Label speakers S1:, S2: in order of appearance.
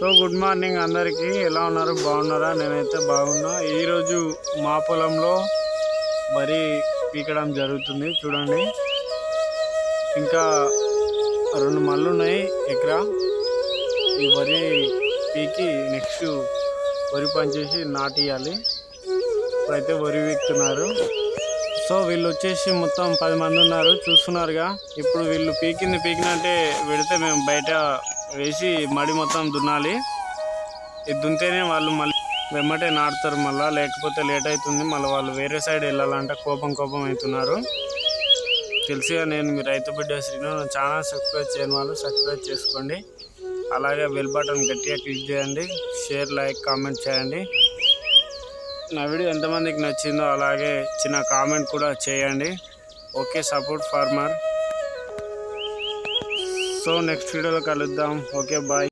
S1: So good morning అందరికీ. ఎలా ఉన్నారు? బాగున్నారా? నేనైతే బాగున్నా. ఈరోజు మా పొలంలో వరి పీకడం జరుగుతుంది. చూడండి, ఇంకా 2 మళ్ళు ఉన్నాయి ఎకరా. ఈ వరి పీకి నెక్స్ట్ వరి పనిచేసి నాటియాలి. ఇప్పుడైతే వరి పీకుతున్నారు. సో వీళ్ళు వచ్చేసి మొత్తం 10 మంది ఉన్నారు, చూస్తున్నారుగా. ఇప్పుడు వీళ్ళు పీకినట్టే పెడితే మేము బయట వేసి మడి మొత్తం దున్నాలి. ఇది దున్నితేనే వాళ్ళు మళ్ళీ వెమ్మటే నాటుతారు. మళ్ళీ లేకపోతే లేట్ అవుతుంది. మళ్ళీ వాళ్ళు వేరే సైడ్ వెళ్ళాలంటే కోపం అవుతున్నారు. తెలిసిగా నేను మీ రైతు బిడ్డ శ్రీను. ఛానల్ సబ్స్క్రైబ్ చేయని వాళ్ళు సబ్స్క్రైబ్ చేసుకోండి. అలాగే బెల్ బటన్ గట్టిగా క్లిక్ చేయండి. షేర్, లైక్, కామెంట్ చేయండి. నా వీడియో ఎంతమందికి నచ్చిందో అలాగే చిన్న కామెంట్ కూడా చేయండి. Okay, support farmer. So next వీడియోలో కలుద్దాం. Okay, bye.